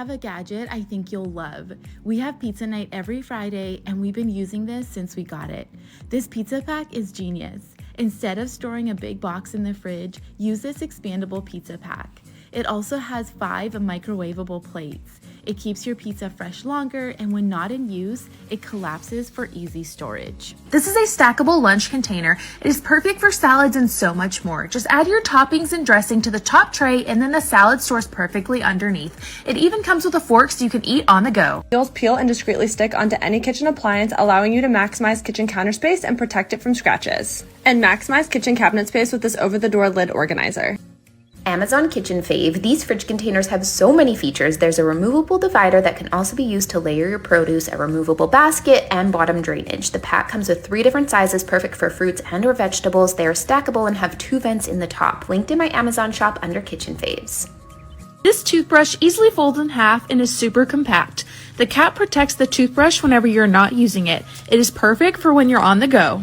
have a gadget I think you'll love. We have pizza night every Friday and we've been using this since we got it. This pizza pack is genius. Instead of storing a big box in the fridge, use this expandable pizza pack. It also has 5 microwavable plates. It keeps your pizza fresh longer, and when not in use, it collapses for easy storage. This is a stackable lunch container. It is perfect for salads and so much more. Just add your toppings and dressing to the top tray, and then the salad stores perfectly underneath. It even comes with a fork so you can eat on the go. Peels peel and discreetly stick onto any kitchen appliance, allowing you to maximize kitchen counter space and protect it from scratches. And maximize kitchen cabinet space with this over-the-door lid organizer. Amazon kitchen fave, these fridge containers have so many features. There's a removable divider that can also be used to layer your produce, a removable basket, and bottom drainage. The pack comes with 3 different sizes, perfect for fruits and or vegetables. They are stackable and have 2 vents in the top. Linked in my Amazon shop under kitchen faves. This toothbrush easily folds in half and is super compact. The cap protects the toothbrush whenever you're not using it. It is perfect for when you're on the go.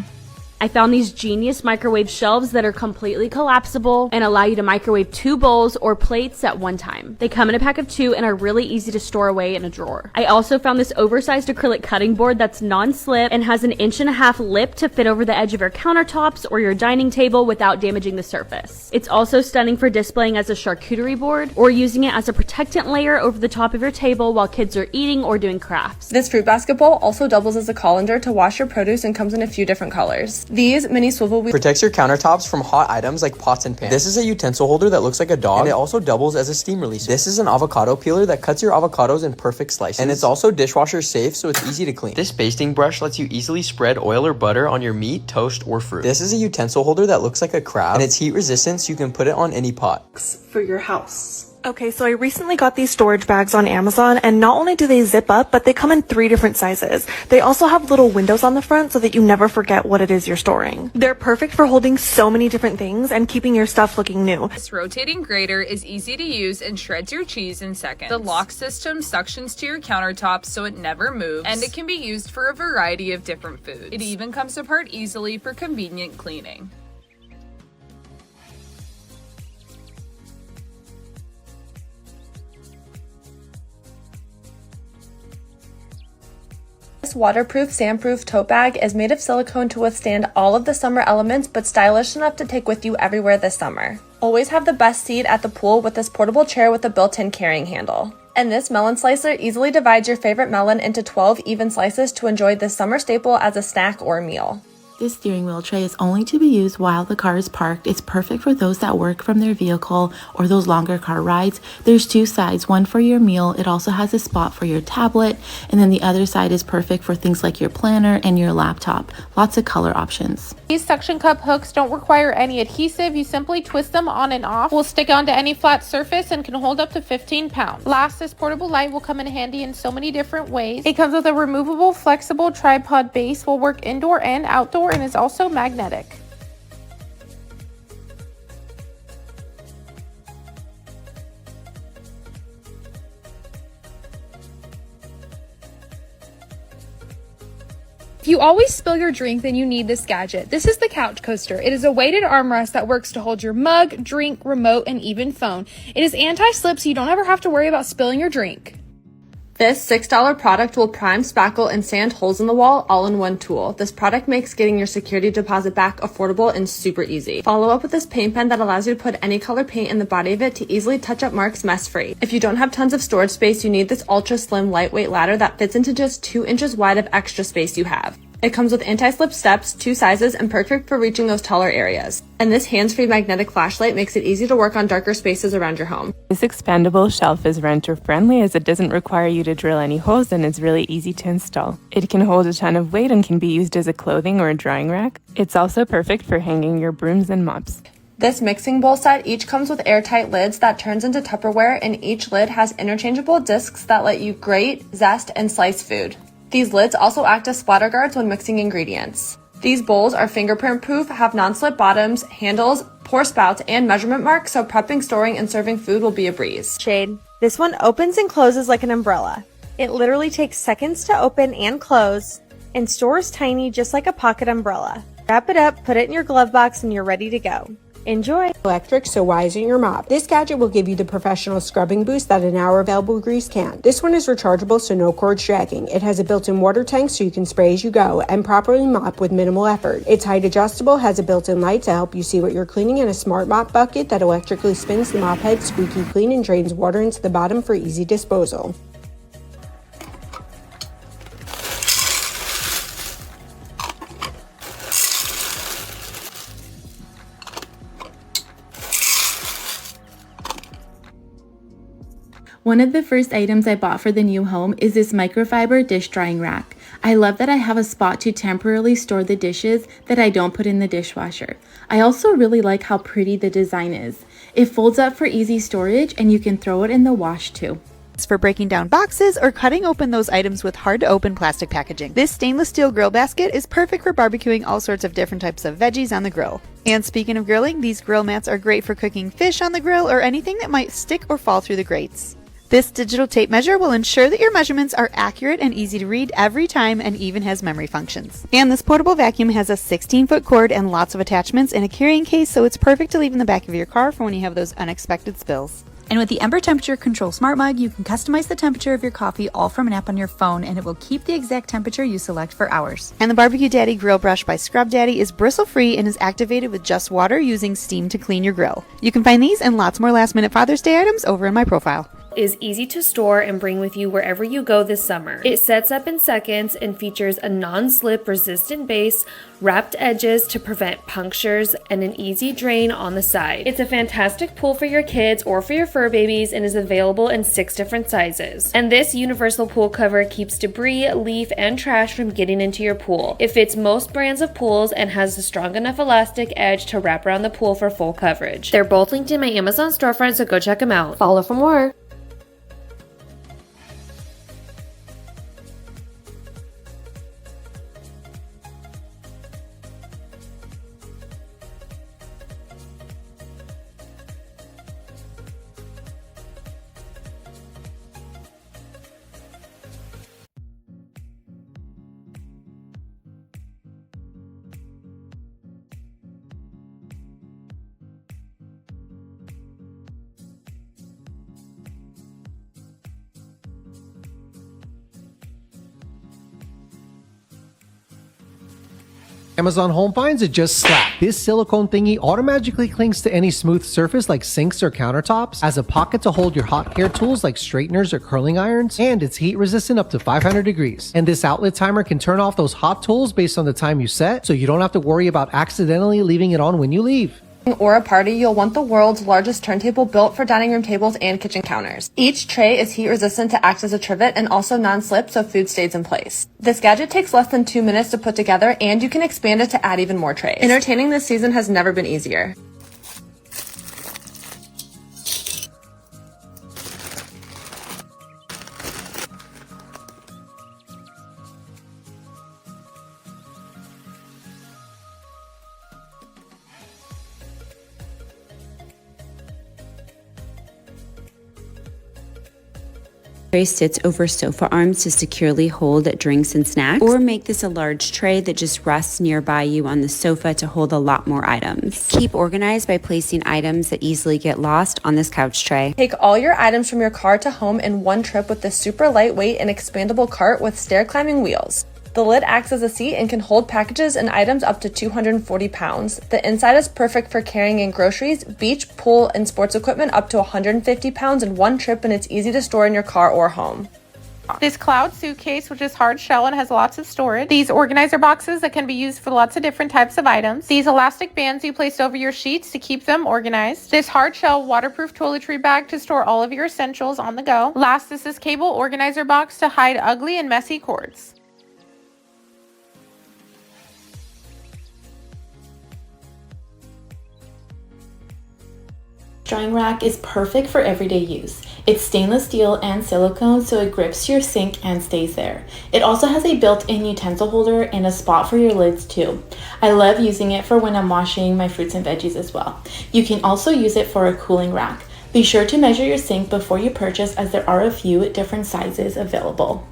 I found these genius microwave shelves that are completely collapsible and allow you to microwave 2 bowls or plates at one time. They come in a pack of 2 and are really easy to store away in a drawer. I also found this oversized acrylic cutting board that's non-slip and has an 1.5-inch lip to fit over the edge of your countertops or your dining table without damaging the surface. It's also stunning for displaying as a charcuterie board or using it as a protectant layer over the top of your table while kids are eating or doing crafts. This fruit basket bowl also doubles as a colander to wash your produce and comes in a few different colors. These mini swivel wheels protects your countertops from hot items like pots and pans. This is a utensil holder that looks like a dog, and it also doubles as a steam releaser. This is an avocado peeler that cuts your avocados in perfect slices, and it's also dishwasher safe, so it's easy to clean. This basting brush lets you easily spread oil or butter on your meat, toast, or fruit. This is a utensil holder that looks like a crab, and it's heat resistant, so you can put it on any pot. For your house. Okay, so I recently got these storage bags on Amazon, and not only do they zip up, but they come in 3 different sizes. They also have little windows on the front so that you never forget what it is you're storing. They're perfect for holding so many different things and keeping your stuff looking new. This rotating grater is easy to use and shreds your cheese in seconds. The lock system suctions to your countertops so it never moves, and it can be used for a variety of different foods. It even comes apart easily for convenient cleaning. This waterproof, sandproof tote bag is made of silicone to withstand all of the summer elements, but stylish enough to take with you everywhere this summer. Always have the best seat at the pool with this portable chair with a built-in carrying handle. And this melon slicer easily divides your favorite melon into 12 even slices to enjoy this summer staple as a snack or meal. This steering wheel tray is only to be used while the car is parked. It's perfect for those that work from their vehicle or those longer car rides. There's 2 sides, one for your meal. It also has a spot for your tablet, and then the other side is perfect for things like your planner and your laptop. Lots of color options. These suction cup hooks don't require any adhesive. You simply twist them on and off. Will stick onto any flat surface and can hold up to 15 pounds. Last, this portable light will come in handy in so many different ways. It comes with a removable, flexible tripod base, will work indoor and outdoor, and is also magnetic. If you always spill your drink, then you need this gadget. This is the Couch Coaster. It is a weighted armrest that works to hold your mug, drink, remote, and even phone. It is anti-slip, so you don't ever have to worry about spilling your drink. This $6 product will prime, spackle, and sand holes in the wall all in one tool. This product makes getting your security deposit back affordable and super easy. Follow up with this paint pen that allows you to put any color paint in the body of it to easily touch up marks mess-free. If you don't have tons of storage space, you need this ultra slim lightweight ladder that fits into just 2 inches wide of extra space you have. It comes with anti-slip steps, 2 sizes, and perfect for reaching those taller areas. And this hands-free magnetic flashlight makes it easy to work on darker spaces around your home. This expandable shelf is renter-friendly as it doesn't require you to drill any holes and is really easy to install. It can hold a ton of weight and can be used as a clothing or a drying rack. It's also perfect for hanging your brooms and mops. This mixing bowl set each comes with airtight lids that turns into Tupperware, and each lid has interchangeable discs that let you grate, zest, and slice food. These lids also act as splatter guards when mixing ingredients. These bowls are fingerprint proof, have non-slip bottoms, handles, pour spouts, and measurement marks, so prepping, storing, and serving food will be a breeze. Shade. This one opens and closes like an umbrella. It literally takes seconds to open and close, and stores tiny just like a pocket umbrella. Wrap it up, put it in your glove box, and you're ready to go. Enjoy! Electric, so why isn't your mop? This gadget will give you the professional scrubbing boost that an hour available grease can. This one is rechargeable, so no cords dragging. It has a built-in water tank so you can spray as you go and properly mop with minimal effort. It's height adjustable, has a built-in light to help you see what you're cleaning, and a smart mop bucket that electrically spins the mop head squeaky clean and drains water into the bottom for easy disposal. One of the first items I bought for the new home is this microfiber dish drying rack. I love that I have a spot to temporarily store the dishes that I don't put in the dishwasher. I also really like how pretty the design is. It folds up for easy storage and you can throw it in the wash too. For breaking down boxes or cutting open those items with hard to open plastic packaging. This stainless steel grill basket is perfect for barbecuing all sorts of different types of veggies on the grill. And speaking of grilling, these grill mats are great for cooking fish on the grill or anything that might stick or fall through the grates. This digital tape measure will ensure that your measurements are accurate and easy to read every time, and even has memory functions. And this portable vacuum has a 16-foot cord and lots of attachments and a carrying case, so it's perfect to leave in the back of your car for when you have those unexpected spills. And with the Ember Temperature Control Smart Mug, you can customize the temperature of your coffee all from an app on your phone, and it will keep the exact temperature you select for hours. And the Barbecue Daddy Grill Brush by Scrub Daddy is bristle-free and is activated with just water, using steam to clean your grill. You can find these and lots more last-minute Father's Day items over in my profile. Is easy to store and bring with you wherever you go this summer. It sets up in seconds and features a non-slip resistant base, wrapped edges to prevent punctures, and an easy drain on the side. It's a fantastic pool for your kids or for your fur babies and is available in 6 different sizes. And this universal pool cover keeps debris, leaf, and trash from getting into your pool. It fits most brands of pools and has a strong enough elastic edge to wrap around the pool for full coverage. They're both linked in my Amazon storefront, so go check them out. Follow for more. Amazon Home finds it just slap. This silicone thingy automatically clings to any smooth surface like sinks or countertops, has a pocket to hold your hot hair tools like straighteners or curling irons, and it's heat resistant up to 500 degrees. And this outlet timer can turn off those hot tools based on the time you set, so you don't have to worry about accidentally leaving it on when you leave. Or a party, you'll want the world's largest turntable built for dining room tables and kitchen counters. Each tray is heat resistant to act as a trivet and also non-slip, so food stays in place. This gadget takes less than 2 minutes to put together, and you can expand it to add even more trays. Entertaining this season has never been easier. Tray sits over sofa arms to securely hold drinks and snacks, or make this a large tray that just rests nearby you on the sofa to hold a lot more items. Keep organized by placing items that easily get lost on this couch tray. Take all your items from your car to home in one trip with this super lightweight and expandable cart with stair climbing wheels. The lid acts as a seat and can hold packages and items up to 240 pounds. The inside is perfect for carrying in groceries, beach, pool, and sports equipment up to 150 pounds in one trip, and it's easy to store in your car or home. This cloud suitcase, which is hard shell and has lots of storage. These organizer boxes that can be used for lots of different types of items. These elastic bands you place over your sheets to keep them organized. This hard shell waterproof toiletry bag to store all of your essentials on the go. Last is this cable organizer box to hide ugly and messy cords. Drying rack is perfect for everyday use. It's stainless steel and silicone, so it grips to your sink and stays there. It also has a built-in utensil holder and a spot for your lids too. I love using it for when I'm washing my fruits and veggies as well. You can also use it for a cooling rack. Be sure to measure your sink before you purchase, as there are a few different sizes available.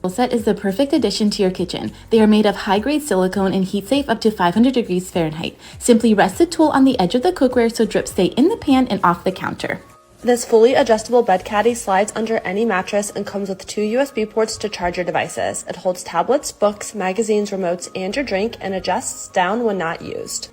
set is the perfect addition to your kitchen. They are made of high-grade silicone and heat safe up to 500 degrees Fahrenheit. Simply rest the tool on the edge of the cookware so drips stay in the pan and off the counter. This fully adjustable bed caddy slides under any mattress and comes with 2 USB ports to charge your devices. It holds tablets, books, magazines, remotes, and your drink and adjusts down when not used.